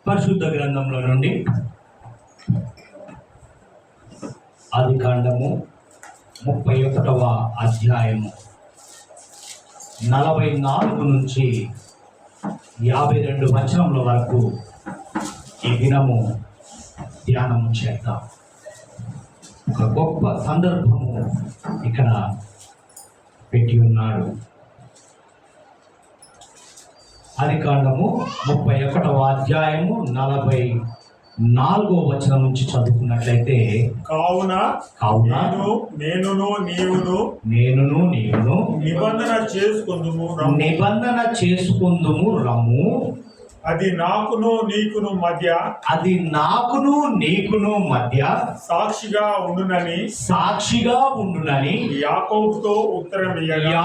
పరిశుద్ధ గ్రంథంలో నుండి ఆదికాండము 31వ అధ్యాయము 44 నుంచి 52 వచనముల వరకు ఈ దినము ధ్యానము చేద్దాం. ఒక గొప్ప సందర్భము ఇక్కడ పెట్టి ఉన్నాడు. ఆదికాండము 31వ అధ్యాయము 44వ వచనం నుంచి చదువుకున్నట్లయితే, కావున నేనును నీవును నిబంధన చేసుకుందుము రమ్ము. అది నాకును నీకును మధ్య సాక్షిగా ఉండునని యాకోబుతో ఉత్తరమియ్యగా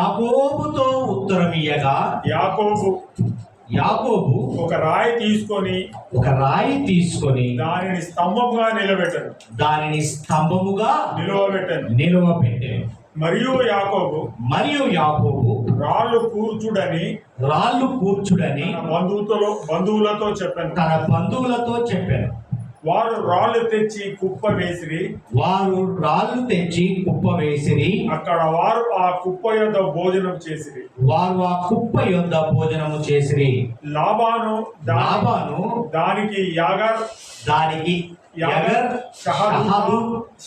యాకోబు ఒక రాయి తీసుకొని దానిని స్తంభముగా నిలవబెట్టాను. మరియు యాకోబు రాళ్ళు కూర్చుడని తన బంధువులతో చెప్పాను. వారు రాళ్ళు తెచ్చి కుప్ప వేసిరి. అక్కడ వారు ఆ కుప్ప యొద్ద భోజనం చేసిరి. లాబాను దానికి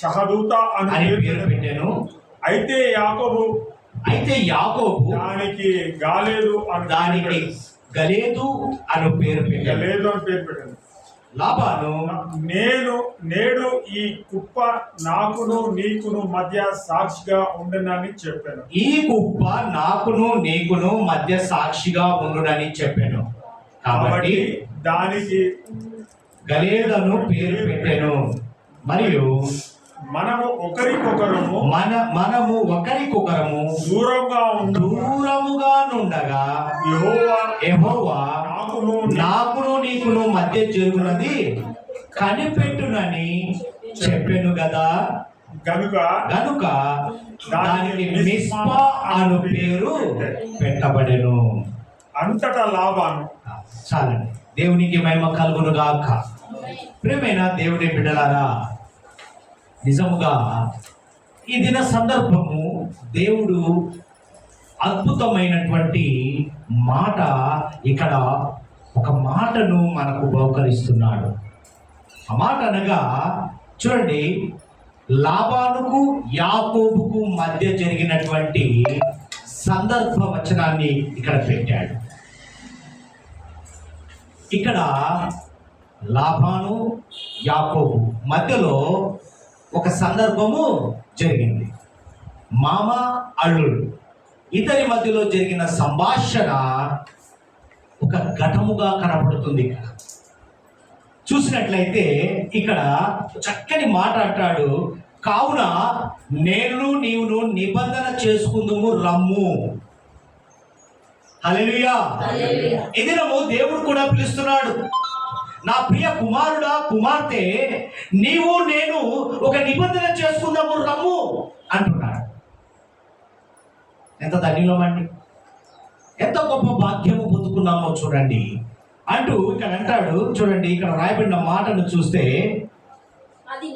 షహదూత అని పేరు పెట్టాను. అయితే యాకోబు దానికి గలేదు అని పేరు పెట్టాను. లాబాను నేడు ఈ కుప్ప నాకును నీకును మధ్య సాక్షిగా ఉండనని చెప్పాను. కాబట్టి దానికి గలేదను పేరు పెట్టాను. మరియు మనము ఒకరికొకరము దూరముగా నుండగా యెహోవా నాకును నీకును మధ్య జరుగునది కనిపెట్టునని చెప్పాను కదా. గనుక దానికి మిస్పా అను పేరు పెట్టబడెను. అంతటా లాబాను. చాలండి. దేవునికి మహిమ కలుగును గాక. ప్రియమైన దేవుని బిడ్డలారా, నిజముగా ఈ దిన సందర్భము దేవుడు అద్భుతమైనటువంటి మాట, ఇక్కడ ఒక మాటను మనకు బహుకరిస్తున్నాడు. ఆ మాట అనగా చూడండి, లాబానుకు యాకోబుకు మధ్య జరిగినటువంటి సందర్భ వచనాన్ని ఇక్కడ పెట్టాడు. ఇక్కడ లాబాను యాకోబు మధ్యలో ఒక సందర్భము జరిగింది. మామ అల్లుడు ఇద్దరి మధ్యలో జరిగిన సంభాషణ ఒక ఘటముగా కనబడుతుంది. ఇక్కడ చూసినట్లయితే ఇక్కడ చక్కని మాట అంటాడు. కావున నీవును నిబంధన చేసుకుందుము రమ్ము. హల్లెలూయా. ఈ దినము దేవుడు కూడా పిలుస్తున్నాడు. నా ప్రియ కుమారుడా, కుమార్తె, నీవు నేను ఒక నిబంధన చేసుకుందాము రమ్ము అంటున్నాడు. ఎంత ధన్యులమండి, ఎంత గొప్ప భాగ్యము పొందుకున్నామో చూడండి అంటూ ఇక్కడ అంటాడు. చూడండి, ఇక్కడ రాయబడిన మాటను చూస్తే,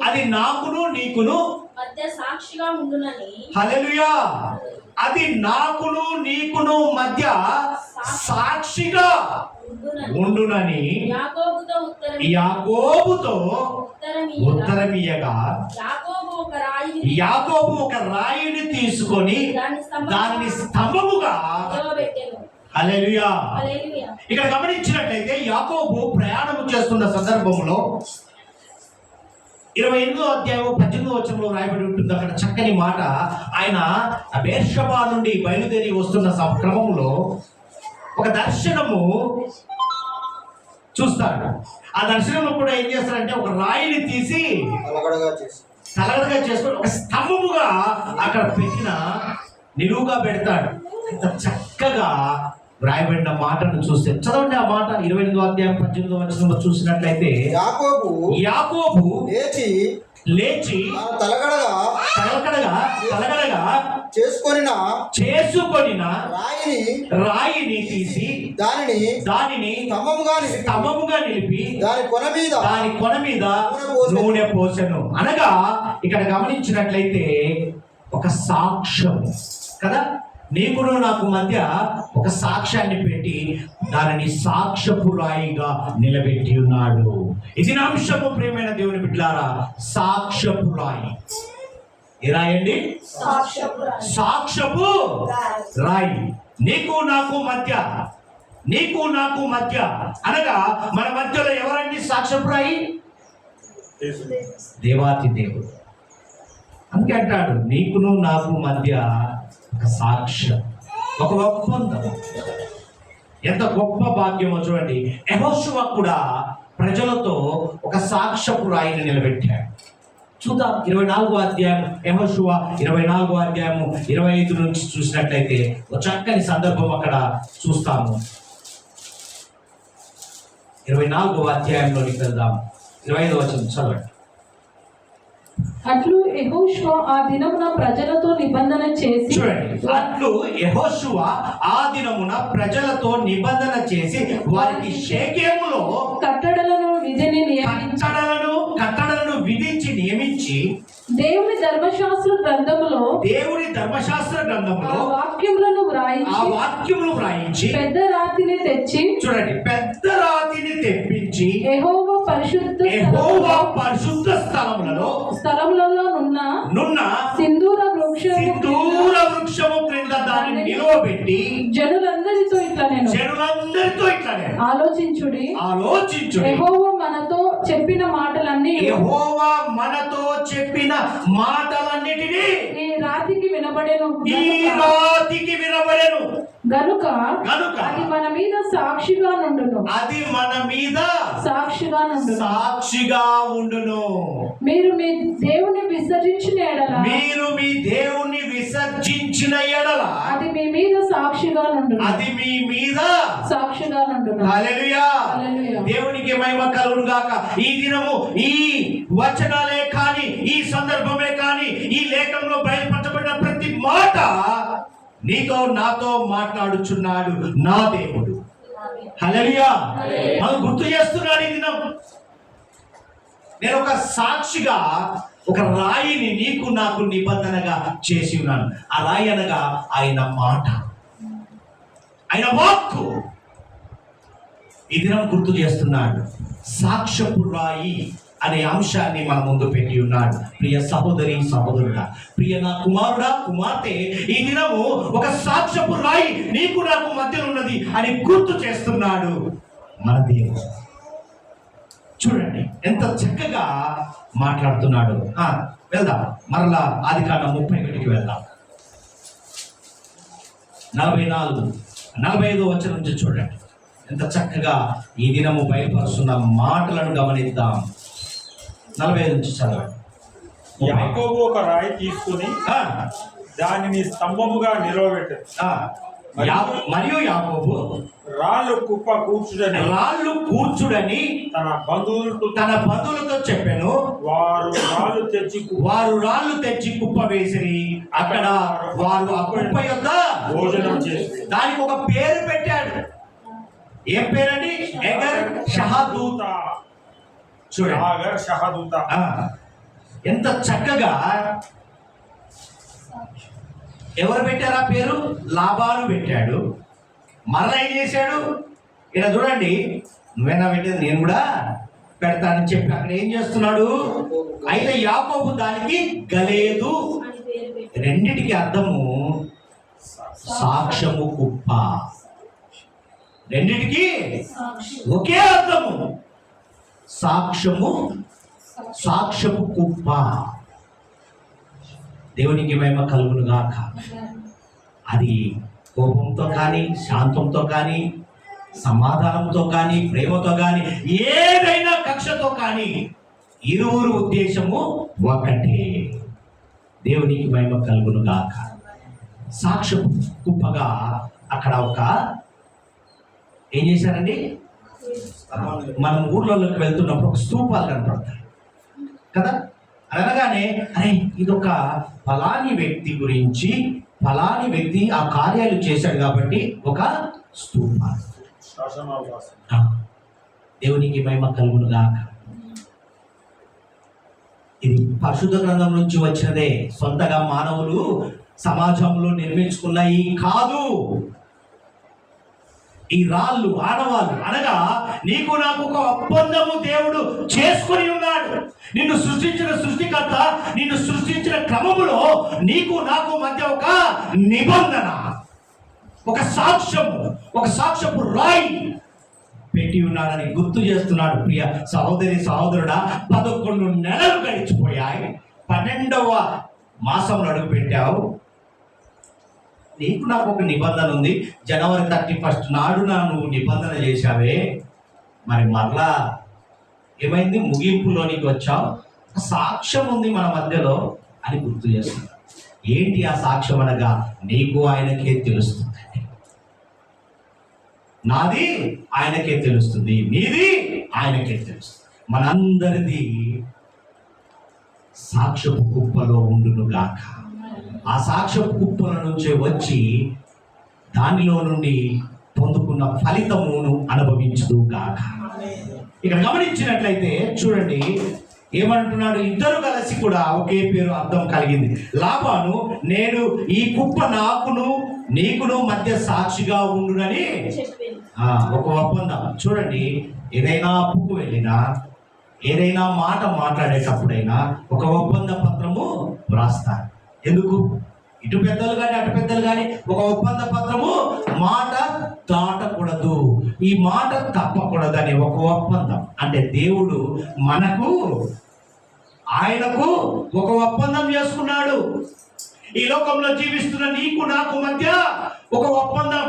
అది నాకును నీకును మధ్య సాక్షిగా ఉండునని. హల్లెలూయా. అది నాకును నీకును మధ్య సాక్షిగా ఉండునని యాకోబుతో ఉత్తరమియ్యగా యాకోబు ఒక రాయిని తీసుకొని దానిని స్తంభముగా. హల్లెలూయా. ఇక్కడ గమనించినట్లయితే యాకోబు ప్రయాణం చేస్తున్న సందర్భంలో 28వ అధ్యాయం 18వ వచనంలో రాయబడి ఉంటుంది. అక్కడ చక్కని మాట. ఆయన బేర్షెబా నుండి బయలుదేరి వస్తున్న క్రమంలో ఒక దర్శనము చూస్తాడు. ఆ దర్శనంలో కూడా ఏం చేస్తాడంటే, ఒక రాయిని తీసి తలగడగా చేసుకొని ఒక స్తంభముగా అక్కడ పెట్టిన నిలువుగా పెడతాడు. ఇంత చక్కగా వ్రాయబడిన మాటను చూస్తే చదవండి ఆ మాట 28వ అధ్యాయం 18వ వచనంలో చూసినట్లయితే యాకోబు లేచి తలగడగా చేసుకొనిన రాయిని తీసి దానిని స్తంభముగా నిలిపి దాని కొన మీద నూనె పోసెను. అనగా ఇక్కడ గమనించినట్లయితే ఒక సాక్ష్యం కదా, నీకును నాకు మధ్య ఒక సాక్ష్యాన్ని పెట్టి దానిని సాక్ష్యపు రాయిగా నిలబెట్టి ఉన్నాడు. ఇది నా అంశము ప్రియమైన దేవుని బిడ్డలారా, సాక్ష్యపు రాయి. ఏ రాయండి? సాక్ష్యపు రాయి. నీకు నాకు మధ్య అనగా మన మధ్యలో ఎవరండి సాక్ష్యపు రాయి? దేవాతి దేవుడు. అందుకే అంటాడు నీకును నాకు మధ్య ఒక సాక్ష్యం, ఒక ఒప్పందం. ఎంత గొప్ప భాగ్యమో చూడండి. యెహోషువ కూడా ప్రజలతో ఒక సాక్ష్యపు రాయిని నిలబెట్టాడు. చూద్దాం 24వ అధ్యాయం, యెహోషువ 24వ అధ్యాయము 25 నుంచి చూసినట్లయితే ఒక చక్కని సందర్భం అక్కడ చూస్తాము. 24వ అధ్యాయంలోనికి వెళ్దాం. 25వ వచనం చదవండి. అట్లు యెహోషువ ఆ దినమున ప్రజలతో నిబంధన చేసి, చూడండి, అట్లు యెహోషువ ఆ దినమున ప్రజలతో నిబంధన చేసి వారికి షేకెములో కట్టడలను విధించి నియమించి దేవుని ధర్మశాస్త్ర గ్రంథములో ఆ వాక్యములను వ్రాయించి పెద్ద రాతిని తెచ్చి, చూడండి, పెద్ద రాతిని తెప్పించి యెహోవా పరిశుద్ధ స్థలములలో నున్న సింధూర వృక్షము క్రింద దాన్ని నిలవబెట్టి జనులందరితో ఇట్లా నేను ఆలోచించుడి, యెహోవా మనతో చెప్పిన మాటలన్నిటినీ ఈ రాతికి వినబడెను గనుక అది మన మీద సాక్షిగా ఉండును. మీరు మీ దేవుని విసర్జించిన ఎడల అది మీ మీద సాక్షిగా నుండును. హల్లెలూయా. దేవునికి మహిమ కలుగును గాక. ఈ దినము ఈ వచనాలే కానీ, ఈ సందర్భమే కానీ, ఈ లేఖనంలో బయలుపరచబడిన ప్రతి మాట నీతో నాతో మాట్లాడుచున్నాడు నా దేవుడు. హల్లెలూయా. మనం గుర్తు చేస్తున్నాడు ఈ దినం. నేను ఒక సాక్షిగా ఒక రాయిని నీకు నాకు నిబంధనగా చేసి ఉన్నాను. ఆ రాయి అనగా ఆయన మాట, ఆయన వాక్కు. ఈ దినం గుర్తు చేస్తున్నాడు. సాక్ష్యపు రాయి అనే అంశాన్ని మన ముందు పెట్టి ఉన్నాడు. ప్రియ సహోదరి సహోదరుడా, ప్రియ నా కుమారుడా కుమార్తె, ఈ దినము ఒక సాక్ష్యపు రాయి నీకు నాకు మధ్యలో ఉన్నది అని గుర్తు చేస్తున్నాడు మన దేవుడు. చూడండి ఎంత చక్కగా మాట్లాడుతున్నాడు. వెళ్దాం మరలా ఆదికాండం 31కి వెళ్దాం. 45వ వచనం నుంచి చూడండి ఎంత చక్కగా ఈ దినము బయలుపరుస్తున్న మాటలను గమనిద్దాం. 45 నుంచి చదవండి. యాకోబు ఒక రాయి తీసుకుని దానిని స్తంభముగా నిలవబెట్టాడు. మరియు యాకోబు రాళ్ళు కూర్చుడని తన బంధువులతో చెప్పాను. వారు రాళ్ళు తెచ్చి కుప్ప వేసిరి. అక్కడ వారు ఆ కుప్ప యొద్ద భోజనం చేసి దానికి ఒక పేరు పెట్టాడు. ఏం పేరండి? ఎగర్ షహదూత. చూడండి ఎంత చక్కగా ఎవరు పెట్టారు ఆ పేరు? లాబాను పెట్టాడు. మరలా ఏం చేశాడు? ఇక్కడ చూడండి, నువ్వేనా పెట్టేది, నేను కూడా పెడతానని చెప్పి అక్కడ ఏం చేస్తున్నాడు? అయితే యాకోబు దానికి గలేదు. రెండిటికి అర్థము సాక్ష్యము కుప్ప. రెండిటికి ఒకే అర్థము, సాక్ష్యపు కుప్ప. దేవునికి మహిమ కలుగును గాక. అది కోపంతో కానీ, శాంతంతో కానీ, సమాధానంతో కానీ, ప్రేమతో కానీ, ఏదైనా కక్షతో కానీ, ఇరువురు ఉద్దేశము ఒకటే. దేవునికి మహిమ కలుగును గాక. సాక్ష్యపు కుప్పగా అక్కడ ఒక ఏం చేశారండి? మనం ఊర్లలోకి వెళ్తున్నప్పుడు ఒక స్తూపాలు కనపడతాయి కదా. అనగానే అరే ఇదొక ఫలాని వ్యక్తి గురించి, ఫలాని వ్యక్తి ఆ కార్యాలు చేశాడు కాబట్టి ఒక స్తూపాలు. శాసనాలు రాసి దేవునికి మహిమ కలుగును గాక. ఇది పరిశుద్ధ గ్రంథం నుంచి వచ్చినదే, సొంతగా మానవులు సమాజంలో నిర్మించుకున్నాయి కాదు. ఈ రాళ్ళు ఆడవాళ్ళు అనగా నీకు నాకు ఒక ఒప్పందము దేవుడు చేసుకొని ఉన్నాడు. నిన్ను సృష్టించిన సృష్టికర్త నిన్ను సృష్టించిన క్రమములో నీకు నాకు మధ్య ఒక నిబంధన, ఒక సాక్ష్యము, ఒక సాక్ష్యపు రాయి పెట్టి ఉన్నాడని గుర్తు చేస్తున్నాడు. ప్రియ సహోదరి సహోదరుడా, 11 నెలలు గడిచిపోయాయి, 12వ మాసంలో అడుగు పెట్టావు. నీకు నాకు ఒక నిబంధన ఉంది. జనవరి 31 నాడు నువ్వు నిబంధన చేశావే, మరి మరలా ఏమైంది? ముగింపులోనికి వచ్చావు. సాక్ష్యం ఉంది మన మధ్యలో అని గుర్తు చేస్తున్నాడు. ఏంటి ఆ సాక్ష్యం అనగా, నీకు ఆయనకే తెలుస్తుంది, నాది ఆయనకే తెలుస్తుంది, నీది ఆయనకే తెలుస్తుంది. మనందరిది సాక్ష్యపు కుప్పలో ఉండును గాక. ఆ సాక్ష్యపు కుప్పల నుంచే వచ్చి దానిలో నుండి పొందుకున్న ఫలితమును అనుభవించుదు గాక. ఇక్కడ గమనించినట్లయితే చూడండి ఏమంటున్నాడు? ఇద్దరు కలిసి కూడా ఒకే పేరు అర్థం కలిగింది. లాబాను నేను ఈ కుప్ప నాకును నీకును మధ్య సాక్షిగా ఉండునని ఒక ఒప్పందం. చూడండి, ఏదైనా అప్పుకు వెళ్ళినా, ఏదైనా మాట మాట్లాడేటప్పుడైనా ఒక ఒప్పంద పత్రము వ్రాస్తారు. ఎందుకు? ఇటు పెద్దలు కానీ అటు పెద్దలు కానీ ఒక ఒప్పంద పత్రము మాట దాటకూడదు, ఈ మాట తప్పకూడదు అనే ఒక ఒప్పందం. అంటే దేవుడు మనకు ఆయనకు ఒక ఒప్పందం చేసుకున్నాడు. ఈ లోకంలో జీవిస్తున్న నీకు నాకు మధ్య ఒక ఒప్పందం.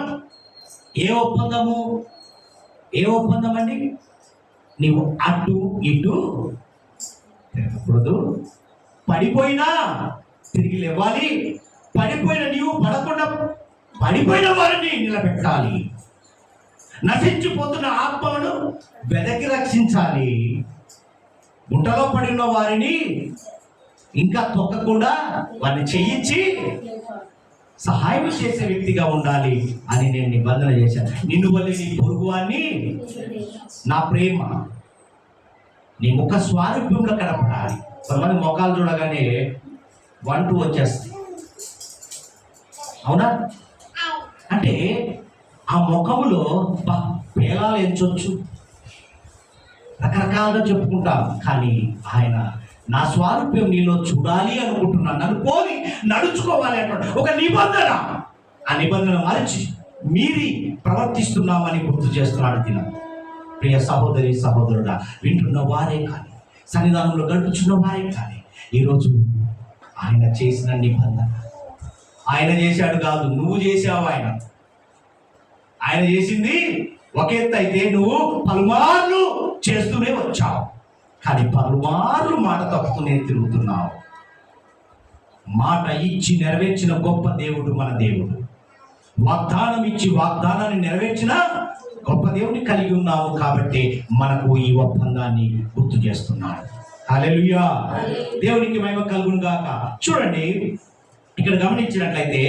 ఏ ఒప్పందము? ఏ ఒప్పందం అండి? నీవు అటు ఇటు తిరగకూడదు, పడిపోయినా తిరిగి లేవాలి, పడిపోయిన నీవు పడకుండా పడిపోయిన వారిని నిలబెట్టాలి, నశించిపోతున్న ఆత్మలను వెదకి రక్షించాలి, గుంటలో పడిన వారిని ఇంకా తొక్కకుండా వారిని చేయించి సహాయం చేసే వ్యక్తిగా ఉండాలి అని నేను నిబంధన చేశాను. నిన్ను వల్ల నీ పొరుగువాన్ని నా ప్రేమ నీ ముఖ స్వారూప్యంలో కనపడాలి. కొంతమంది ముఖాలు చూడగానే 1-2 వచ్చేస్తాయి, అవునా? అంటే ఆ ముఖములో పేలాలు ఎంచొచ్చు, రకరకాలుగా చెప్పుకుంటాం, కానీ ఆయన నా స్వారూప్యం నీలో చూడాలి అనుకుంటున్నాను, నన్ను పోలి నడుచుకోవాలి అంటాడు. ఒక నిబంధన, ఆ నిబంధన మరచి మీరి ప్రవర్తిస్తున్నామని గుర్తు చేస్తున్నాడు దినం. ప్రియ సహోదరి సహోదరుడా, వింటున్న వారే కానీ సన్నిధానంలో గడుపుచున్న వారే కానీ ఈరోజు ఆయన చేసిన నిబంధన, ఆయన చేశాడు కాదు, నువ్వు చేశావు. ఆయన చేసింది ఒక ఎత్తు అయితే నువ్వు పలుమార్లు చేస్తూనే వచ్చావు, కానీ పలుమార్లు మాట తప్పుతూనే తిరుగుతున్నావు. మాట ఇచ్చి నెరవేర్చిన గొప్ప దేవుడు మన దేవుడు. వాగ్దానం ఇచ్చి వాగ్దానాన్ని నెరవేర్చిన గొప్ప దేవుని కలిగి ఉన్నాము కాబట్టి మనకు ఈ ఒప్పందాన్ని గుర్తు చేస్తున్నాడు. హల్లెలూయా, దేవునికి మహిమ కలుగును గాక. చూడండి, ఇక్కడ గమనించినట్లయితే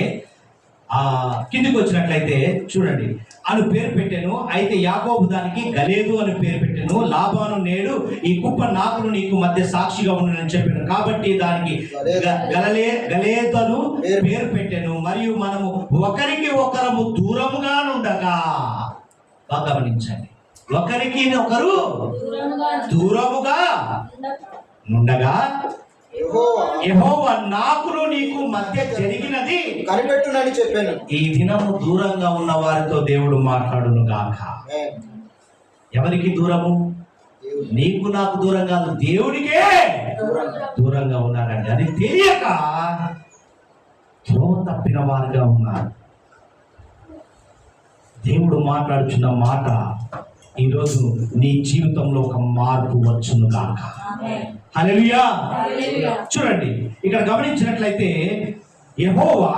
కిందికి వచ్చినట్లయితే చూడండి, అని పేరు పెట్టాను. అయితే యాకోబు దానికి గలేదు అని పేరు పెట్టాను. లాబాను నేడు ఈ కుప్ప నాకును నీకు మధ్య సాక్షిగా ఉండనని చెప్పాను కాబట్టి దానికి గలేతను పేరు పెట్టాను. మరియు మనము ఒకరికి ఒకరము దూరముగా నుండగా, గమనించండి, ఒకరికి ఒకరు దూరముగా నుండగా యెహోవా నాకును నీకు మధ్య జరిగినది కనిపెట్టునని చెప్పాను. ఈ దినము దూరంగా ఉన్న వారితో దేవుడు మాట్లాడును గాక. ఎవరికి దూరము? నీకు నాకు దూరం కాదు, దేవుడికే దూరంగా ఉన్నారండి. అది తెలియక త్రోవ తప్పిన వారుగా ఉన్నారు. దేవుడు మాట్లాడుచున్న మాట ఈరోజు నీ జీవితంలో ఒక మార్పు వచ్చును గాక. హల్లెలూయా. చూడండి, ఇక్కడ గమనించినట్లయితే యెహోవా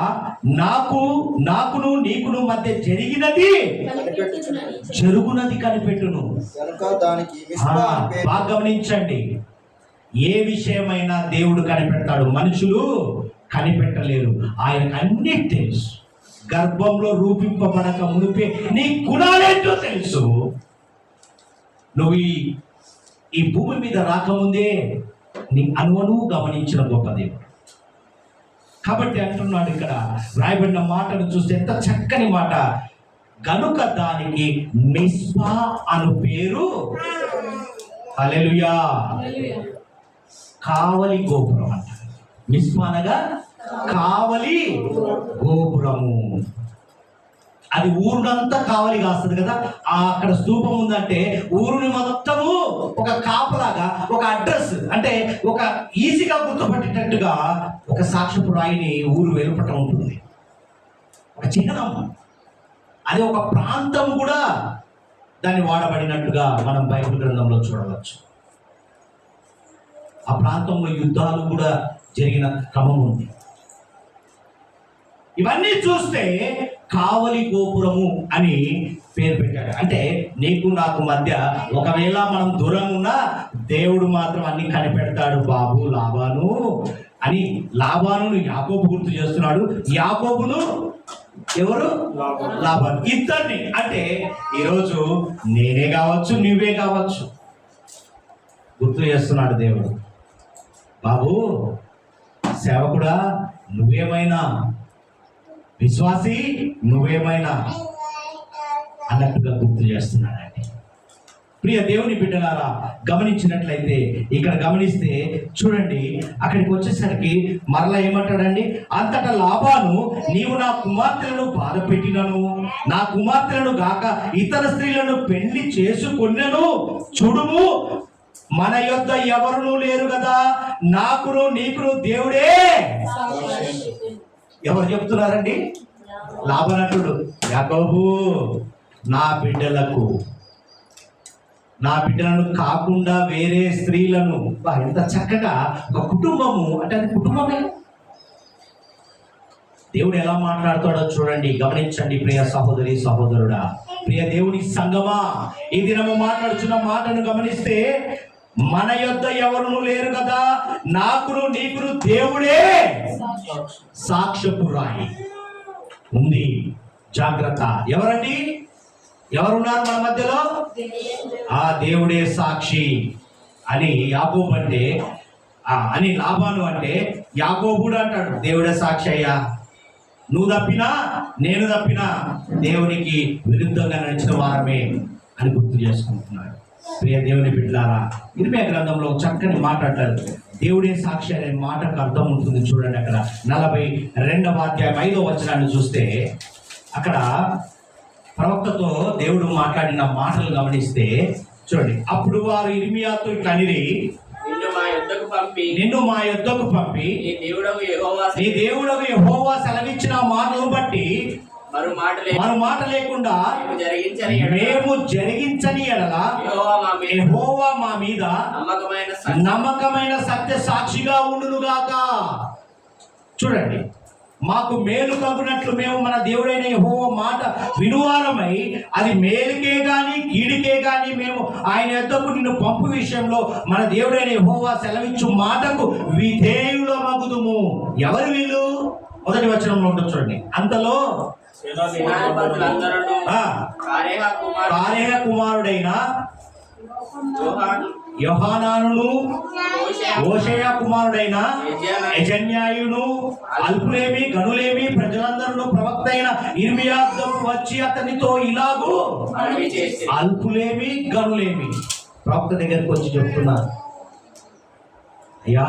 నాకును నీకును మధ్య జరుగునది కనిపెట్టును. కనుక దానికి ఆ, మిస్పా అని పేరు. బాగా గమనించండి. ఏ విషయమైనా దేవుడు కనిపెడతాడు, మనుషులు కనిపెట్టలేరు. ఆయనకు అన్నీ తెలుసు. గర్భంలో రూపింపబడక మునిపే నీ గుణాలేంటో తెలుసు. నువ్వు ఈ భూమి మీద రాకముందే నీ అనువను గమనించిన గొప్ప దేవుడు. కాబట్టి అంటున్నాడు ఇక్కడ రాయబడిన మాటను చూస్తే ఎంత చక్కని మాట. గనుక దానికి మిస్పా అను పేరు. హల్లెలూయా. కావలి గోపురం అంట. మిస్పా అనగా కావలి గోపురము. అది ఊరునంతా కావలి కాస్తుంది కదా. అక్కడ స్తూపం ఉందంటే ఊరుని మొత్తము ఒక కాపలాగా, ఒక అడ్రస్, అంటే ఒక ఈజీగా గుర్తుపట్టేటట్టుగా ఒక సాక్ష్యపు రాయిని ఊరు వెలుపట ఉంటుంది, ఒక చిహ్నం. అది ఒక ప్రాంతం కూడా దాన్ని వాడబడినట్టుగా మనం బైబిల్ గ్రంథంలో చూడవచ్చు. ఆ ప్రాంతంలో యుద్ధాలు కూడా జరిగిన క్రమం ఉంది. ఇవన్నీ చూస్తే కావలి గోపురము అని పేరు పెట్టాడు. అంటే నీకు నాకు మధ్య ఒకవేళ మనం దూరం ఉన్నా దేవుడు మాత్రం అన్ని కనిపెడతాడు బాబు. లాబాను అని లాబానును యాకోబు గుర్తు చేస్తున్నాడు. యాకోబును ఎవరు? లాబాను. ఇద్దరిని అంటే ఈరోజు నేనే కావచ్చు, నువ్వే కావచ్చు, గుర్తు చేస్తున్నాడు దేవుడు. బాబు సేవకుడా నువ్వేమైనా, విశ్వాసి నువ్వేమైనా అన్నట్టుగా గుర్తు చేస్తున్నాడండి. ప్రియ దేవుని బిడ్డలారా, గమనించినట్లయితే ఇక్కడ గమనిస్తే చూడండి, అక్కడికి వచ్చేసరికి మరలా ఏమంటాడండి? అంతటా లాబాను, నీవు నా కుమార్తెలను బాధ పెట్టినను, నా కుమార్తెలను గాక ఇతర స్త్రీలను పెళ్లి చేసుకొన్నెను. చూడుము, మన యొద్ద ఎవరునూ లేరు కదా, నాకును నీకును దేవుడే. ఎవరు చెప్తున్నారండి? లాభనటుడు యాకోబు, నా బిడ్డలను కాకుండా వేరే స్త్రీలను. ఎంత చక్కగా ఒక కుటుంబము అంటే అది కుటుంబమే. దేవుడు ఎలా మాట్లాడుతాడో చూడండి, గమనించండి ప్రియ సహోదరి సహోదరుడా, ప్రియ దేవుని సంగమా. ఈ దినము మాట్లాడుచున్న మాటను గమనిస్తే, మన యొద్ద ఎవరును లేరు కదా, నాకును నీకును దేవుడే సాక్ష్యపు రాయి ఉంది. జాగ్రత్త. ఎవరండి? ఎవరున్నారు మన మధ్యలో? ఆ దేవుడే సాక్షి అని యాకోబు అంటే, అని లాబాను అంటే, యాకోబుడు అంటాడు దేవుడే సాక్షి అయ్యా, నువ్వు తప్పినా నేను తప్పినా దేవునికి విరుద్ధంగా నడిచిన వారమే అని గుర్తు చేసుకుంటున్నాడు. ప్రియ దేవుని బిడ్డలారా, ఇర్మియా గ్రంథంలో చక్కని మాట్లాడతాడు. దేవుడే సాక్షి అనే మాటకు అర్థం ఉంటుంది. చూడండి, అక్కడ 42వ అధ్యాయం 5వ వచనాన్ని చూస్తే అక్కడ ప్రవక్తతో దేవుడు మాట్లాడిన మాటలు గమనిస్తే చూడండి, అప్పుడు వారు ఇర్మియాతో ఇట్లా అనిరి, నిన్ను మా యొద్దకు పంపి నీ దేవుడగు యెహోవా సెలవిచ్చిన మాటలు బట్టి మరో మాట లేకుండా మేము జరిగించని ఎడల యెహోవా మా మీద నమ్మకమైన సత్య సాక్షిగా ఉండునుగాక. చూడండి, మాకు మేలు కలుగునట్లు మేము మన దేవుడైన యెహోవా మాట వినువారమై, అది మేలుకే గాని కీడుకే గాని మేము ఆయన యొద్దకు నిన్ను పంపు విషయంలో మన దేవుడైన యెహోవా సెలవిచ్చు మాటకు విధేయులమగుదుము. ఎవరు వీళ్ళు? మొదటి వచనంలో ఉంటుంది చూడండి. అంతలో కారేహ కుమారుడైన యోహానానును, హోషేయ కుమారుడైన యజన్యాయును, అల్పులేమి గనులేమి ప్రజలందరూ ప్రవక్త అయిన ఇర్మియా వద్దకు వచ్చి అతనితో ఇలాగూ, అల్పులేమి గనులేమి ప్రవక్త దగ్గరికి వచ్చి చెప్తున్నారు, అయ్యా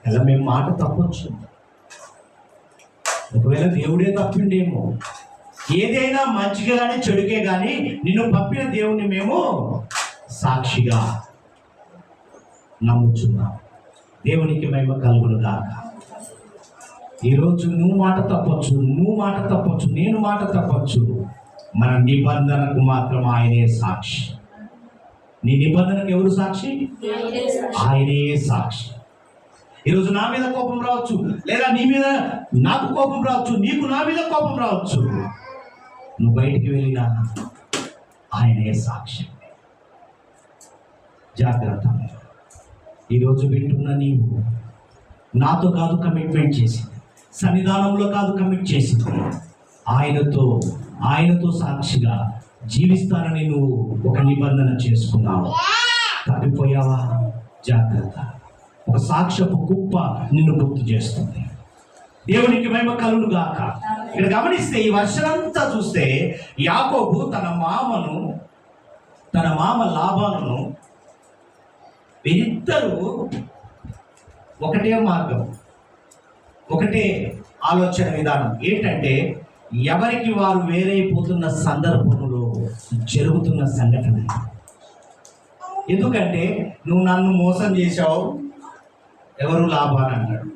ఇలా మేము మాట తప్పొచ్చు, ఒకవేళ దేవుడే తప్పిండేమో, ఏదైనా మంచిగా కానీ చెడుకే కానీ నిన్ను పంపిన దేవుణ్ణి మేము సాక్షిగా నమ్ముచున్నాం. దేవునికి మహిమ కలుగును గాక. ఈరోజు నువ్వు మాట తప్పొచ్చు, నేను మాట తప్పొచ్చు, మన నిబంధనకు మాత్రం ఆయనే సాక్షి. నీ నిబంధనకు ఎవరు సాక్షి? ఆయనే సాక్షి. ఈరోజు నా మీద కోపం రావచ్చు, లేదా నీ మీద నాకు కోపం రావచ్చు, నీకు నా మీద కోపం రావచ్చు. నువ్వు బయటికి వెళ్ళినా ఆయనే సాక్ష్యం. జాగ్రత్త. ఈరోజు వింటున్న నీవు నాతో కాదు కమిట్మెంట్ చేసింది, సన్నిధానంలో కాదు కమిట్ చేసింది, ఆయనతో సాక్షిగా జీవిస్తానని నువ్వు ఒక నిబంధన చేసుకున్నావు. తప్పిపోయావా? జాగ్రత్త. ఒక సాక్ష్యపు కుప్ప నిన్ను గుర్తు చేస్తుంది. దేవునికి మహిమ కలుగును గాక. ఇక్కడ గమనిస్తే ఈ వర్షమంతా చూస్తే యాకోబు తన మామ లాబానును వీరిద్దరూ ఒకటే మార్గం, ఒకటే ఆలోచన విధానం. ఏంటంటే ఎవరికి వారు వేరైపోతున్న సందర్భంలో జరుగుతున్న సంఘటన. ఎందుకంటే నువ్వు నన్ను మోసం చేశావు, ఎవరు లాభాన్ని అన్నాడు.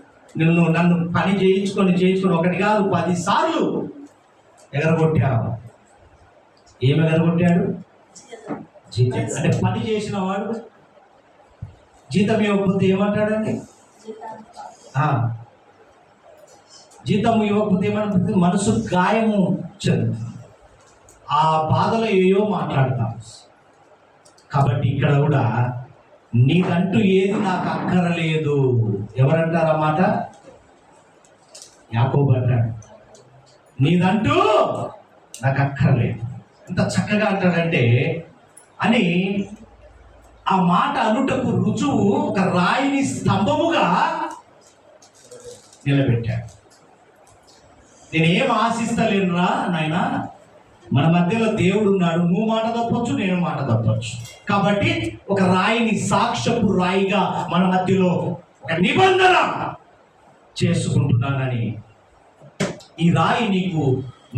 నన్ను పని చేయించుకొని ఒకటి కాదు 10 సార్లు ఎగరగొట్టావు. ఏమి ఎగరగొట్టాడు? జీతం. అంటే పని చేసిన వాడు జీతం ఇవ్వకపోతే ఏమంటాడండి? జీతం ఇవ్వకపోతే ఏమంటుంది? మనసు గాయము చెందుతుంది. ఆ బాధలో ఏయో మాట్లాడతాం. కాబట్టి ఇక్కడ కూడా నీకంటూ ఏది నాకు అక్కరలేదు. ఎవరంటారు ఆ మాట? యాకోబు అంటాడు, నీదంటూ నాకు అక్కర్లేదు. ఎంత చక్కగా అంటాడంటే అని ఆ మాట అనుటకు రుజువు ఒక రాయిని స్తంభముగా నిలబెట్టాడు. నేనేం ఆశిస్తలేనురా నాయనా, మన మధ్యలో దేవుడు ఉన్నాడు. నువ్వు మాట తప్పొచ్చు, నేను మాట తప్పొచ్చు. కాబట్టి ఒక రాయిని సాక్ష్యపు రాయిగా మన మధ్యలో ఒక నిబంధన చేసుకుంటున్నానని, ఈ రాయి నీకు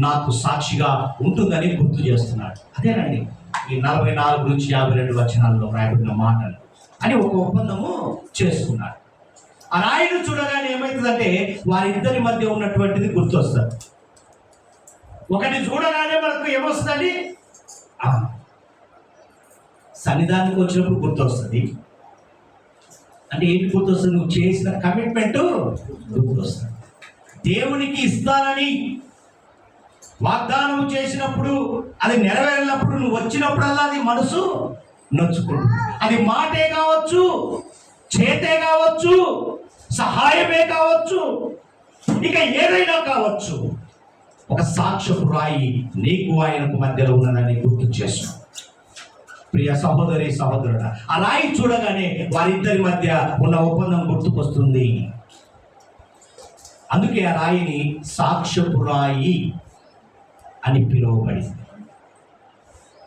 నాకు సాక్షిగా ఉంటుందని గుర్తు చేస్తున్నాడు. అదేనండి ఈ 44 నుంచి 52 వచనాల్లో రాయబడిన మాటలు అని ఒక ఒప్పందము చేసుకున్నాడు. ఆ రాయిని చూడగానే ఏమవుతుందంటే వారిద్దరి మధ్య ఉన్నటువంటిది గుర్తొస్తుంది. ఒకటి చూడగానే మనకు ఏమొస్తుంది? సన్నిధానికి వచ్చినప్పుడు గుర్తొస్తుంది. అంటే ఏంటి గుర్తొస్తుంది? నువ్వు చేసిన కమిట్మెంట్ గుర్తొస్తుంది. దేవునికి ఇస్తానని వాగ్దానం చేసినప్పుడు అది నెరవేరినప్పుడు నువ్వు వచ్చినప్పుడల్లా అది మనసు నొచ్చుకుంటుంది. అది మాటే కావచ్చు, చేతే కావచ్చు, సహాయమే కావచ్చు, ఇక ఏదైనా కావచ్చు. ఒక సాక్ష్యపు రాయి నీకు ఆయనకు మధ్యలో ఉన్నదని గుర్తు చేసు. ప్రియ సహోదరి సహోదరుడా, ఆ రాయి చూడగానే వారిద్దరి మధ్య ఉన్న ఒప్పందం గుర్తుకొస్తుంది. అందుకే ఆ రాయిని సాక్ష్యపు రాయి అని పిలువబడింది.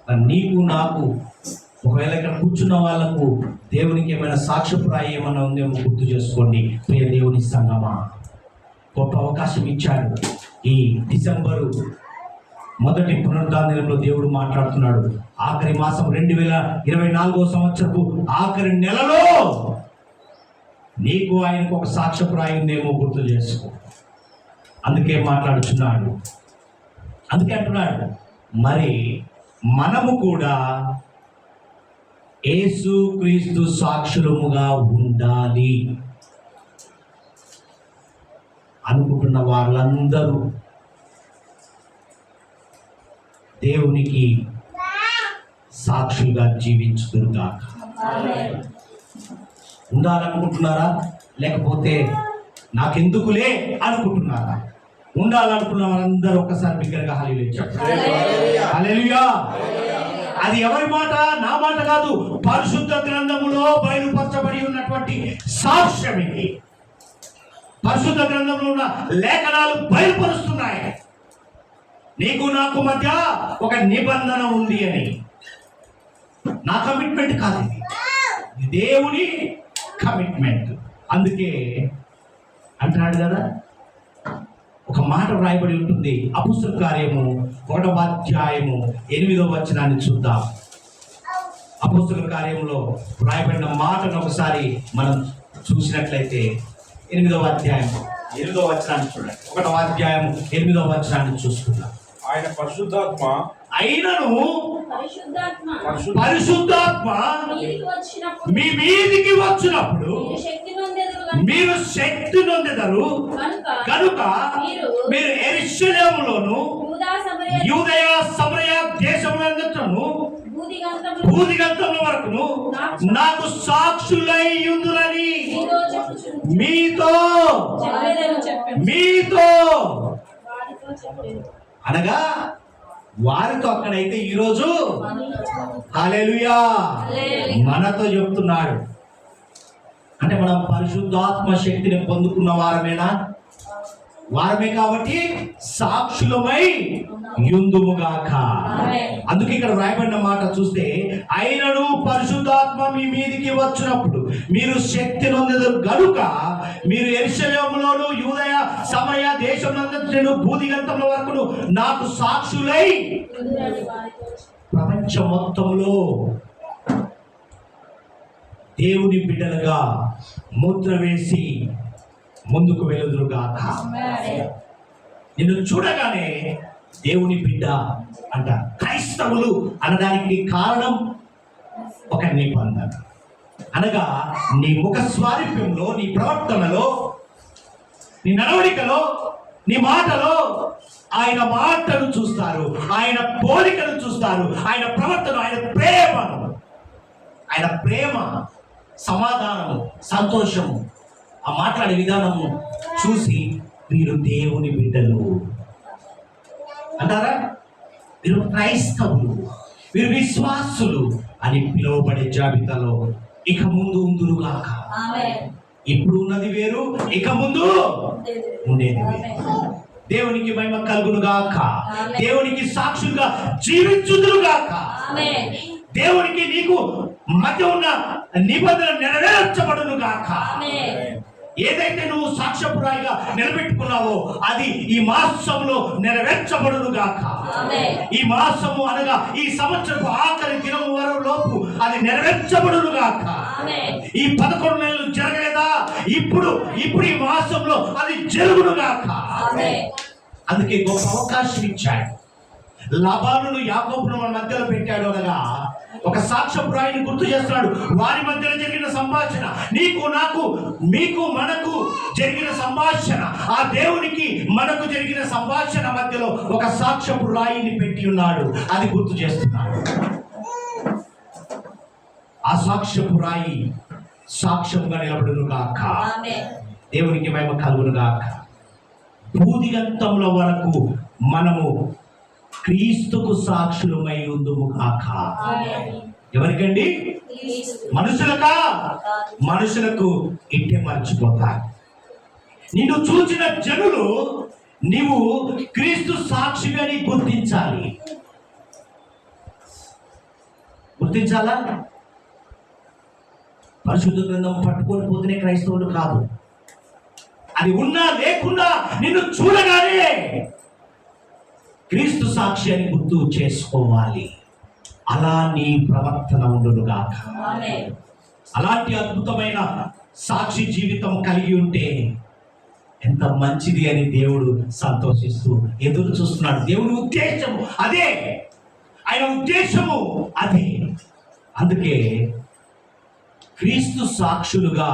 మరి నీకు నాకు ఒకవేళ ఇక్కడ కూర్చున్న వాళ్ళకు దేవునికి ఏమైనా సాక్ష్యపు రాయి ఏమైనా ఉందేమో గుర్తు చేసుకోండి. ప్రియ దేవుని సంగమా, గొప్ప అవకాశం ఇచ్చాడు. ఈ డిసెంబరు మొదటి పునరుద్ధానంలో దేవుడు మాట్లాడుతున్నాడు. ఆఖరి మాసం 2024 సంవత్సరపు ఆఖరి నెలలో నీకు ఆయనకు ఒక సాక్ష్యపు రాయి ఉందేమో గుర్తు చేసుకో. అందుకే మాట్లాడుచున్నాడు. అందుకే అంటున్నాడు, మరి మనము కూడా యేసుక్రీస్తు సాక్షులముగా ఉండాలి అనుకుంటున్న వాళ్ళందరూ దేవునికి సాక్షులుగా జీవించుదురుగాక. ఉండాలనుకుంటున్నారా? లేకపోతే నాకెందుకులే అనుకుంటున్నారా? ఉండాలనుకున్న వాళ్ళందరూ ఒక్కసారి బిగ్గరగా హల్లెలూయా చెప్పండి. హల్లెలూయా. అది ఎవరి మాట? నా మాట కాదు. పరిశుద్ధ గ్రంథములో బయలుపరచబడి ఉన్నటువంటి సాక్ష్యం ఇది. పరిశుద్ధ గ్రంథంలో ఉన్న లేఖనాలు బయలుపరుస్తున్నాయి. నీకు నాకు మధ్య ఒక నిబంధన ఉంది అని. నా కమిట్మెంట్ కాదు ఇది, దేవుని కమిట్మెంట్. అందుకే అంటున్నాడు కదా, ఒక మాట రాయబడి ఉంటుంది. అపోస్తలుల కార్యము 1వ అధ్యాయము 8వ వచనాన్ని చూద్దాం. అపోస్తలుల కార్యములో రాయబడిన మాటను ఒకసారి మనం చూసినట్లయితే 8వ అధ్యాయం 8వ వచనాన్ని చూడండి. 1వ అధ్యాయం 8వ వచనాన్ని చూసుకుందాం. ఆయన పరిశుద్ధాత్మ అయినను పరిశుద్ధాత్మ మీ మీదికి వచ్చినప్పుడు మీరు శక్తి నొందెదరు కనుక మీరు యెరూషలేములోను యూదయ సమరయ దేశములంతటను భూదిగంతముల వరకును నాకు సాక్షులై యుందురని మీతో అనగా వారితో అక్కడైతే ఈరోజు హల్లెలూయా మనతో చెప్తున్నాడు. అంటే మనం పరిశుద్ధాత్మ శక్తిని పొందుకున్న వారమే కాబట్టి సాక్షులమై యుందుముగాక. అందుకే ఇక్కడ వ్రాయబడిన మాట చూస్తే, అయినను పరిశుద్ధాత్మ మీ మీదికి వచ్చినప్పుడు మీరు శక్తి నొందెదరు గనుక మీరు యెరూషలేములోను యూదయ సమరయ దేశములంతటను భూదిగంతముల వరకును నాకు సాక్షులై ప్రపంచం మొత్తంలో దేవుని బిడ్డలుగా ముద్ర వేసి ముందుకు వెలుదురుగాక. నిన్ను చూడగానే దేవుని బిడ్డ అంట. క్రైస్తవులు అనడానికి కారణం ఒక నిబంధన, అనగా నీ ముఖ స్వారూప్యంలో, నీ ప్రవర్తనలో, నీ నడవడికలో, నీ మాటలో ఆయన మాటను చూస్తారు, ఆయన పోలికను చూస్తారు, ఆయన ప్రవర్తన, ఆయన ప్రేమ, సమాధానము, సంతోషము, ఆ మాట్లాడే విధానము చూసి వీరు దేవుని బిడ్డలు అంటారా, వీరు క్రైస్తవులు, వీరు విశ్వాసులు అని పిలువబడే జాబితాలో ఇక ముందు ఉందురుగాక. ఇప్పుడు ఉన్నది వేరు, ఇక ముందు ఉండేది వేరు. దేవునికి మహిమ కలుగునుగాక. దేవునికి సాక్షులుగా జీవించుదురుగాక. దేవునికి నీకు మధ్య ఉన్న నిబంధన నెరవేర్చబడునుగాక. ఏదైతే నువ్వు సాక్ష్యపురాయిగా నిలబెట్టుకున్నావో అది ఈ మాసంలో నెరవేర్చబడునుగాక. ఈ మాసము అనగా ఈ సంవత్సరపు ఆఖరి దినం వరకు అది నెరవేర్చబడునుగాక. ఈ 11 నెలలు జరగలేదా, ఇప్పుడు ఈ మాసంలో అది జరుగునుగాక. అందుకే గొప్ప అవకాశం ఇచ్చాడు. లాబానును యాకోబును మన మధ్యలో పెట్టాడు అనగా ఒక సాక్ష్యపురాయిని గుర్తు చేస్తున్నాడు. వారి మధ్యలో జరిగిన సంభాషణ, నీకు నాకు మీకు మనకు జరిగిన సంభాషణ, ఆ దేవునికి మనకు జరిగిన సంభాషణ మధ్యలో ఒక సాక్ష్యపురాయిని పెట్టి ఉన్నాడు. అది గుర్తు చేస్తున్నాడు. ఆ సాక్ష్యపురాయి సాక్ష్యంగా నిలబడును గాక. దేవునికి మహిమ కలుగును గాక. భూదిగంతముల వరకు మనము క్రీస్తుకు సాక్షులమై ఉందుము గాక. ఎవరికండి? మనుషులకా? మనుషులకు ఇట్టే మర్చిపోతారు. నిన్ను చూసిన జనులు నీవు క్రీస్తు సాక్షిగా గుర్తించాలి. గుర్తించాలా? పరిశుద్ధ గ్రంథం పట్టుకొని పోతేనే క్రైస్తవులు కాదు. అది ఉన్నా లేకున్నా నిన్ను చూడగానే క్రీస్తు సాక్షి అని గుర్తు చేసుకోవాలి. అలా నీ ప్రవర్తన ఉండునుగాక. అలాంటి అద్భుతమైన సాక్షి జీవితం కలిగి ఉంటే ఎంత మంచిది అని దేవుడు సంతోషిస్తూ ఎదురు చూస్తున్నాడు. దేవుని ఉద్దేశము అదే, ఆయన ఉద్దేశము అదే. అందుకే క్రీస్తు సాక్షులుగా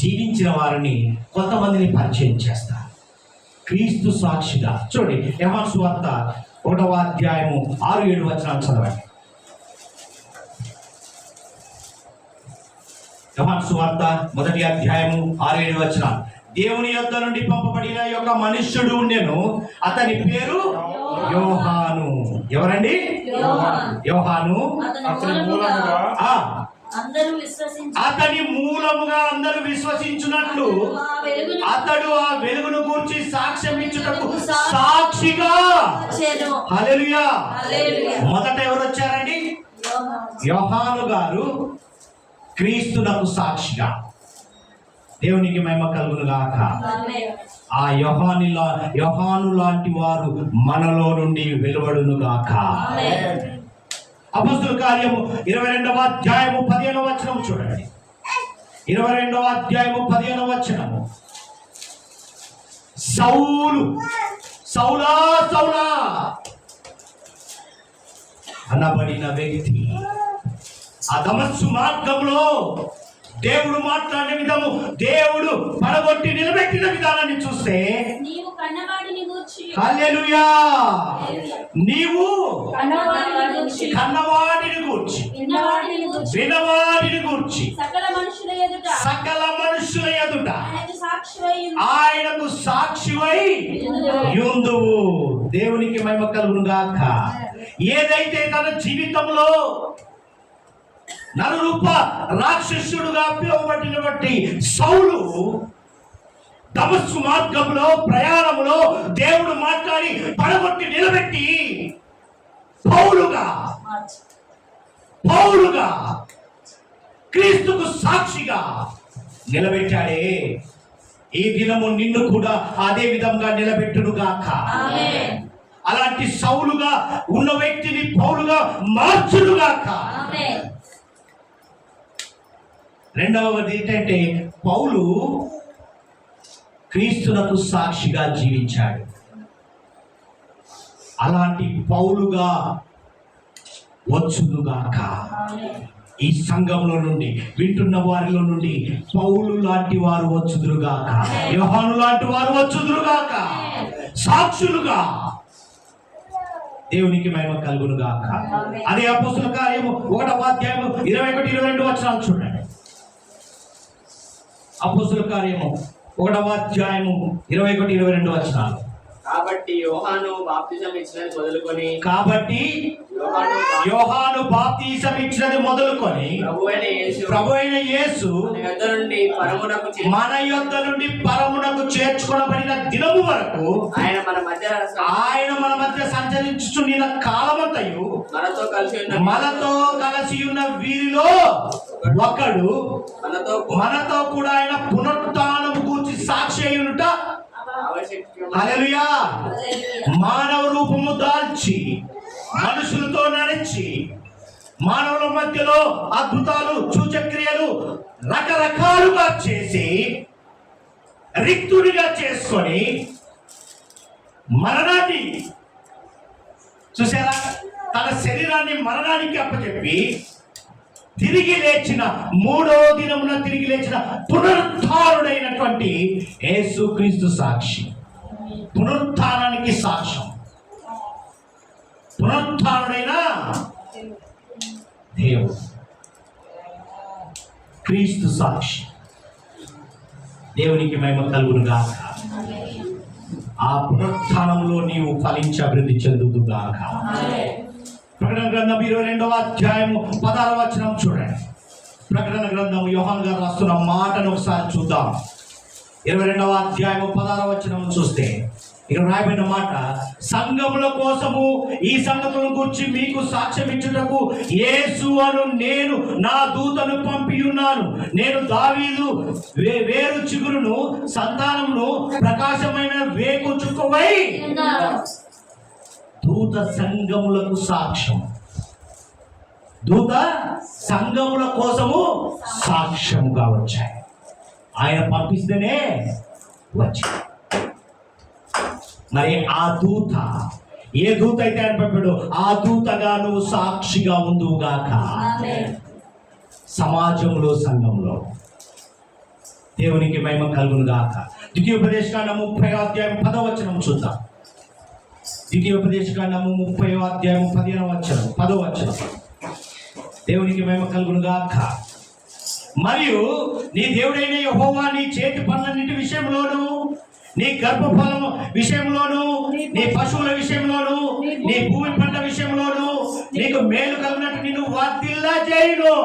జీవించిన వారిని కొంతమందిని పరిచయం చేస్తారు. క్రీస్తు సాక్షిగా చూడండి, యోహాను సువార్త 1వ అధ్యాయము 6-7 వచనాలు చదవండి. యోహాను సువార్త 1వ అధ్యాయము 6-7 వచనాలు. దేవుని యొద్ద నుండి పంపబడిన యొక్క మనుష్యుడు ఉండెను, అతని పేరు యోహాను. ఎవరండి? యోహాను. అతని మూలముగా అందరూ విశ్వసించున్నట్లు అతడు ఆ వెలుగును గూర్చి సాక్ష్యం ఇచ్చుటకు సాక్షిగా. హల్లెలూయా. మొదట ఎవరు వచ్చారండి? యోహాను గారు క్రీస్తునకు సాక్షిగా. దేవునికి మహిమ కలుగును గాక. ఆ యోహాను లాంటి వారు మనలో నుండి వెలువడును గాక. అపొస్తలుల కార్యము 22వ అధ్యాయము 15వ వచనం చూడండి. 22వ అధ్యాయము 15వ వచనము. సౌలా సౌలా అనబడిన వ్యక్తి ఆ దమస్సు మార్గంలో దేవుడు మాట్లాడిన విధము, దేవుడు పడగొట్టి నిలబెట్టిన విధానాన్ని చూస్తే నీవు కన్నవాడిని గూర్చి హల్లెలూయా, నీవు కన్నవాడిని గూర్చి కన్నవాడిని గూర్చి విన్నవాడిని గూర్చి వినవాడిని గూర్చి సకల మనుషుల ఎదుట ఆయనకు సాక్షివై ఉండు. ఆయనకు సాక్షివై యుందువు. దేవునికి మహిమ కలుగును గాక. ఏదైతే తన జీవితంలో నరరూప రాక్షసుడుగా పిలువబడినటువంటి సౌలు దమస్కు మార్గంలో ప్రయాణంలో దేవుడు మాట్లాడి పడగొట్టి నిలబెట్టి పౌలుగా క్రీస్తుకు సాక్షిగా నిలబెట్టాడే, ఈ దినము నిన్ను కూడా అదే విధంగా నిలబెట్టును గాక. ఆమేన్. అలాంటి సౌలుగా ఉన్న వ్యక్తిని పౌలుగా మార్చును గాక. ఆమేన్. రెండవది ఏంటంటే పౌలు క్రీస్తునకు సాక్షిగా జీవించాడు. అలాంటి పౌలుగా వచ్చునుగాక. ఈ సంఘంలో నుండి వింటున్న వారిలో నుండి పౌలు లాంటి వారు వచ్చుదురుగాక, యోహాను లాంటి వారు వచ్చుదురుగాక, సాక్షులుగా. దేవునికి మహిమ కలుగునుగాక. అదే అపోస్తల కార్యము 1వ అధ్యాయము 21-22 వచనాలు చూడండి. అపోస్తల కార్యము 1వ అధ్యాయము 21-22 వచనాలు. కాబట్టి యోహాను బాప్తిజం ఇచ్చినది మొదలుకొని ప్రభువైన యేసు మన యొద్ద నుండి పరమునకు చేర్చుకొనబడిన దినము వరకు ఆయన మన మధ్య సంచరించుచున్న కాలమంతయు మనతో కలిసి ఉన్న వీరిలో ఒకడు మనతో కూడా ఆయన పునరుత్థానము గూర్చి సాక్షి అయ్యుట. హల్లెలూయా. మానవ రూపము దాల్చి మనుషులతో నడిచి మానవుల మధ్యలో అద్భుతాలు సూచక్రియలు రకరకాలుగా చేసి రిక్తుడిగా చేసుకొని మరణాన్ని చూసారా, తన శరీరాన్ని మరణానికి అప్పచెప్పి తిరిగి లేచిన 3వ దినమున తిరిగి లేచిన పునరుత్థానుడైనటువంటి యేసుక్రీస్తు సాక్షి. పునరుత్థానానికి సాక్ష్యం పునరుత్థానుడైన దేవుడు, క్రీస్తు సాక్షి. దేవునికి మహిమ కలుగునుగాక. ఆ పునరుత్థానంలో నీవు ఫలించి అభివృద్ధి చెందుదుగాక. ప్రకటన గ్రంథం 22వ అధ్యాయము 16వ వచనం చూడండి. ప్రకటన గ్రంథం యోహాను గారు రాస్తున్న మాటను ఒకసారి చూద్దాం. 22వ అధ్యాయము 16వ వచనం చూస్తే ఇక్కడ రాయబడిన మాట, సంఘముల కోసము ఈ సంగతుల గురించి మీకు సాక్ష్యం ఇచ్చుటకు యేసు అను నేను నా దూతను పంపి ఉన్నాను. నేను దావీదు వేరు చిగురును సంతానమును ప్రకాశమైన వేకు చుక్కవై దూత సంఘములకు సాక్ష్యం. దూత సంఘముల కోసము సాక్ష్యముగా వచ్చాయి. ఆయన పంపిస్తేనే వచ్చాయి. మరి ఆ దూత, ఏ దూత అయితే ఆయన పంపాడు, ఆ దూతగా నువ్వు సాక్షిగా ఉందువుగాక. సమాజంలో, సంఘంలో. దేవునికి మహిమ కలుగునుగాక. ద్వితీయోపదేశకాండము 30వ అధ్యాయం 10వ వచనం చూద్దాం. ద్వితీయోపదేశకాండము 30వ అధ్యాయం 10వ వచనం. దేవునికి మహిమ కలుగునుగాక. మరియు నీ దేవుడైన యెహోవా నీ చేతి పనులన్నిటి విషయంలోను, నీ గర్భఫలము విషయంలోను, నీ పశువుల విషయంలోను, నీ భూమి పంట విషయంలోను నీకు మేలు కలిగినట్టు నిన్ను వర్ధిల్ల చేయును.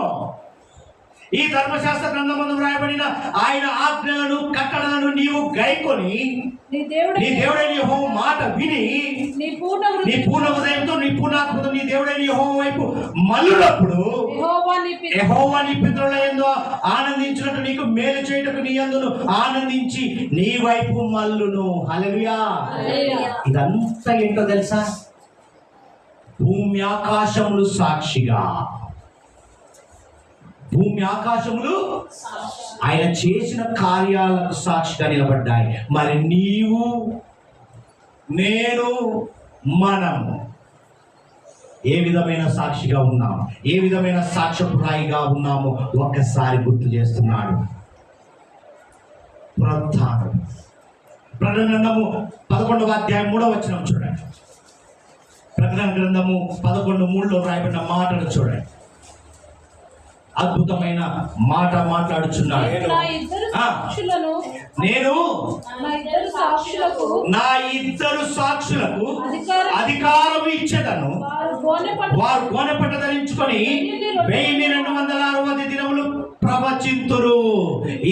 ఈ ధర్మశాస్త్ర గ్రంథమందు వ్రాయబడిన ఆయన ఆజ్ఞలను కట్టడలను నీవు గైకొని నీ దేవుడైన యెహోవా మాట విని నీ పూర్ణ హృదయంతో నీ పూర్ణాత్మతో నీ దేవుడైన యెహోవా వైపు మళ్ళునప్పుడు యెహోవా నీ పితరుల యందు ఆనందించినట్టు నీకు మేలు చేయుటకు నీ యందును ఆనందించి నీ వైపు మల్లును. హల్లెలూయా. ఇదంతా ఏంటో తెలుసా? భూమి ఆకాశములు సాక్షిగా, భూమి ఆకాశములు ఆయన చేసిన కార్యాలకు సాక్షిగా నిలబడ్డాయి. మరి నీవు, నేను, మనము ఏ విధమైన సాక్షిగా ఉన్నాము, ఏ విధమైన సాక్ష్యపురాయిగా ఉన్నామో ఒక్కసారి గుర్తు చేస్తున్నాడు. పునరుత్థానం. ప్రకటన గ్రంథము 11వ అధ్యాయం 3వ వచనం చూడండి. ప్రకటన గ్రంథము 11:3లో రాయబడిన మాటలు చూడండి. అద్భుతమైన మాట మాట్లాడుచున్నాడు. నా ఇద్దరు సాక్షులను నేను నా ఇద్దరు సాక్షులకు నా ఇద్దరు సాక్షులకు అధికారం ఇచ్చేదను. వారు గోనెపట్ట ధరించుకొని 1260 దినములు ప్రవచింతురు.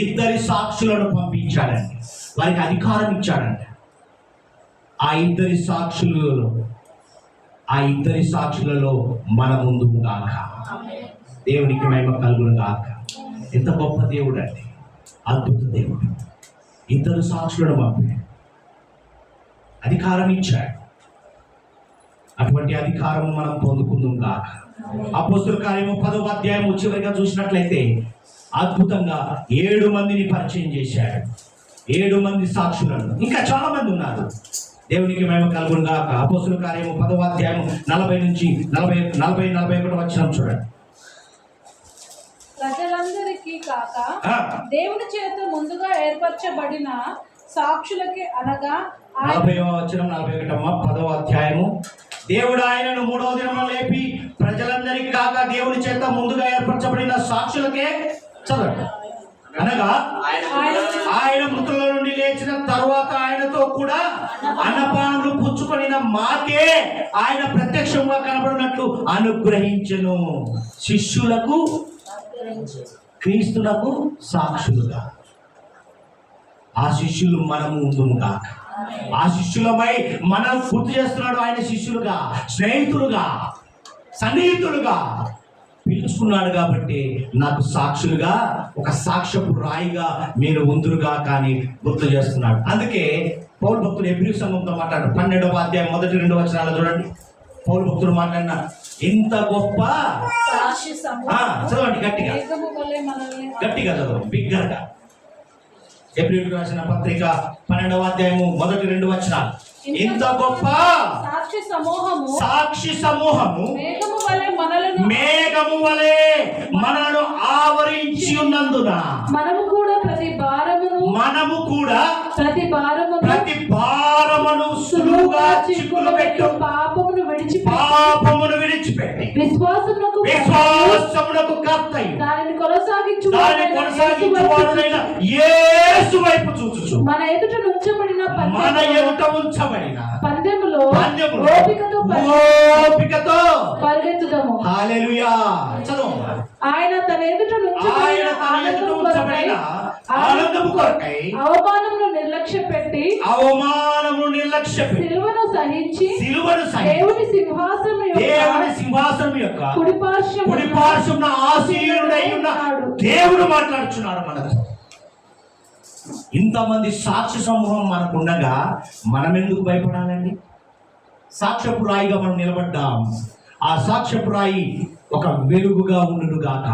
ఇద్దరి సాక్షులను పంపించాడండి, వారికి అధికారం ఇచ్చాడంట. ఆ ఇద్దరి సాక్షులలో మన ముందు గాక. దేవునికి మహిమ కలుగును గాక. ఎంత గొప్ప దేవుడు అండి, అద్భుత దేవుడు. ఇద్దరు సాక్షులను పంపాడు, అధికారం ఇచ్చాడు. అటువంటి అధికారం మనం పొందుకుందాం గాక. అపోస్తలుల కార్యము 10వ అధ్యాయం చివరిగా చూసినట్లయితే అద్భుతంగా 7 మందిని పరిచయం చేశాడు. 7 మంది సాక్షులను. ఇంకా చాలా మంది ఉన్నారు. దేవునికి మహిమ కలుగును గాక. అపోస్తలుల కార్యము 10వ అధ్యాయం 40 నుంచి 41 వచనం చూడండి. ప్రజలందరికీ కాక దేవుని చేత ముందుగా ఏర్పరచబడిన సాక్షులకి అనగా 40వ వచనం 41 10వ అధ్యాయము. దేవుడు ఆయనను 3వ దినమున లేపి ప్రజలందరికీ కాక దేవుని చేత ముందుగా ఏర్పరచబడిన సాక్షులకే చదవండి. అనగా ఆయన మృతుల నుండి లేచిన తరువాత ఆయనతో కూడా అన్నపానములు పుచ్చుకొనిన మాకే ఆయన ప్రత్యక్షంగా కనబడినట్లు అనుగ్రహించెను. శిష్యులకు, క్రీస్తులకు సాక్షులుగా. ఆ శిష్యులు మనము ఉందుము కాక. ఆ శిష్యులమై మనం గుర్తు చేస్తున్నాడు. ఆయన శిష్యులుగా, స్నేహితులుగా, సన్నిహితులుగా పిలుచుకున్నాడు. కాబట్టి నాకు సాక్షులుగా, ఒక సాక్ష్యపు రాయిగా మీరు ఉందురుగా కానీ గుర్తు చేస్తున్నాడు. అందుకే పౌలు భక్తుడు హెబ్రీ సంఘంతో మాట్లాడు. 12వ అధ్యాయం 1-2 వచనాలు చూడండి. పౌలు భక్తుడు మాట్లాడిన ఇంత గొప్ప చదవండి గట్టిగా, గట్టిగా చదవండి, బిగ్గరగా. హెబ్రీయులకు రాసిన పత్రిక 12వ అధ్యాయము 1-2 వచనాలు. ఇంత గొప్ప సాక్షి సమూహము మేఘము వలె మనలను ఆవరించి ఉన్నందున మనము కూడా ప్రతి భారమును సులువుగా చిక్కులు పెట్టు పాపమును విడిచిపెట్టి విశ్వాసమునకు కర్తయు దానిని కొనసాగించువాడైన యేసు వైపు చూచుచు మన ఎదుట ఉంచబడిన పందెములో ఓపికతో పరిగెత్తుదాము. హల్లెలూయా. చదువు. ఆయన తన ఎదుట ఉంచబడిన ఆనందము కొరకై అవమానమును నిర్లక్ష్య పెట్టి సిలువను సహించి దేవుని సింహాసనం యొక్క కుడిపార్శ్వమున ఆసీనుడై ఉన్నాడు. దేవుడు మాట్లాడుచున్నాడు మనతో. ఇంతమంది సాక్షి సమూహం మనకు ఉండగా మనం ఎందుకు భయపడాలండి? సాక్ష్యపు రాయిగా మనం నిలబడ్డాం. ఆ సాక్ష్యపు రాయి ఒక వెలుగుగా ఉండును గాక.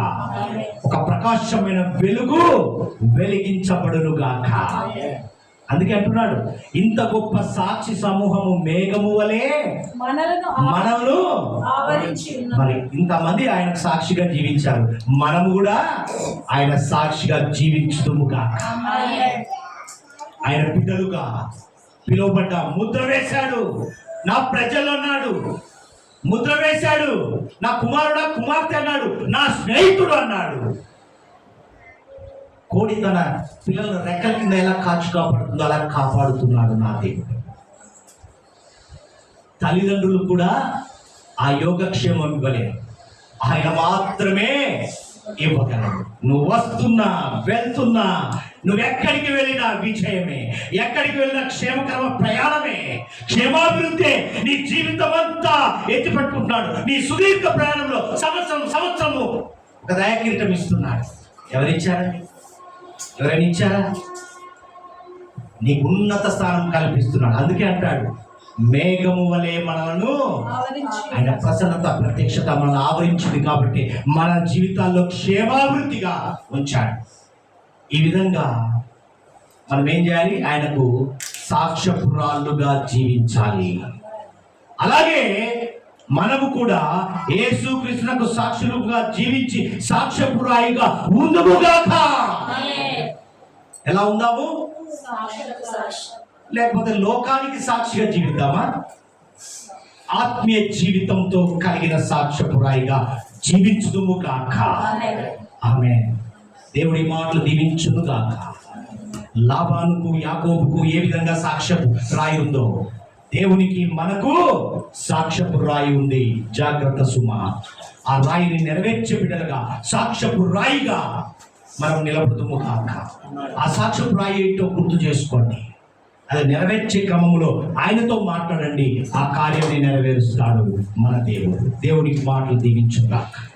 ఒక ప్రకాశమైన వెలుగు వెలిగించబడును గాక. అందుకే అంటున్నాడు, ఇంత గొప్ప సాక్షి సమూహము మేఘము వలె మనలను మరి ఇంతమంది ఆయనకు సాక్షిగా జీవించారు. మనము కూడా ఆయన సాక్షిగా జీవించుదుము గాక. ఆయన బిడ్డలుగా పిలువబడ్డ, ముద్ర వేశాడు, నా ప్రజలు అన్నాడు, ముద్ర వేశాడు, నా కుమారుడా కుమార్తె అన్నాడు, నా స్నేహితుడు అన్నాడు. కోడి తన పిల్లలను రెక్కల కింద ఎలా కాపాడుతుందో అలా కాపాడుతున్నాడు నా దేవుడు. తల్లిదండ్రులు కూడా ఆ యోగక్షేమం ఇవ్వలేరు, ఆయన మాత్రమే ఇవ్వగలడు. నువ్వు వస్తున్నా వెళ్తున్నా, నువ్వెక్కడికి వెళ్ళినా విజయమే, ఎక్కడికి వెళ్ళినా క్షేమకరమ ప్రయాణమే, క్షేమాభివృద్ధి నీ జీవితం అంతా ఎత్తి పట్టుకుంటున్నాడు. నీ సుదీర్ఘ ప్రయాణంలో సంవత్సరము ఒక దయాకిరీటం ఇస్తున్నాడు. ఎవరిచ్చారండి? ఎవరైనా ఇచ్చారా? నీకు ఉన్నత స్థానం కల్పిస్తున్నాడు. అందుకే అంటాడు, మేఘము వలె మనలను ఆయన ప్రసన్నత, ప్రత్యక్షత మనల్ని ఆవరించింది కాబట్టి మన జీవితాల్లో క్షేమాభివృద్ధిగా ఉంచాడు. ఈ విధంగా మనం ఏం చేయాలి? ఆయనకు సాక్ష్యపురాళ్ళుగా జీవించాలి. అలాగే మనము కూడా యేసుక్రీస్తునకు సాక్షులుగా జీవించి సాక్ష్యపు రాయిగా ఉందుముగాక. ఎలా ఉందాము? లేకపోతే లోకానికి సాక్షిగా జీవిద్దామా? ఆత్మీయ జీవితంతో కలిగిన సాక్ష్యపు రాయిగా జీవించుదుముగాక. ఆమేన్. దేవుడి మాటలు దీవించునుగాక. లాబానుకు యాకోబుకు ఏ విధంగా సాక్ష్యపు రాయి ఉందో దేవునికి మనకు సాక్ష్యపు రాయి ఉంది. జాగ్రత్త సుమ. ఆ రాయిని నెరవేర్చే బిడ్డలుగా సాక్ష్యపు రాయిగా మనం నిలబడుతుము కాక. ఆ సాక్ష్యపు రాయి ఏంటో గుర్తు చేసుకోండి. అది నెరవేర్చే క్రమంలో ఆయనతో మాట్లాడండి. ఆ కార్యాన్ని నెరవేరుస్తాడు మన దేవుడు. దేవునికి మాటలు దీవించుగాక.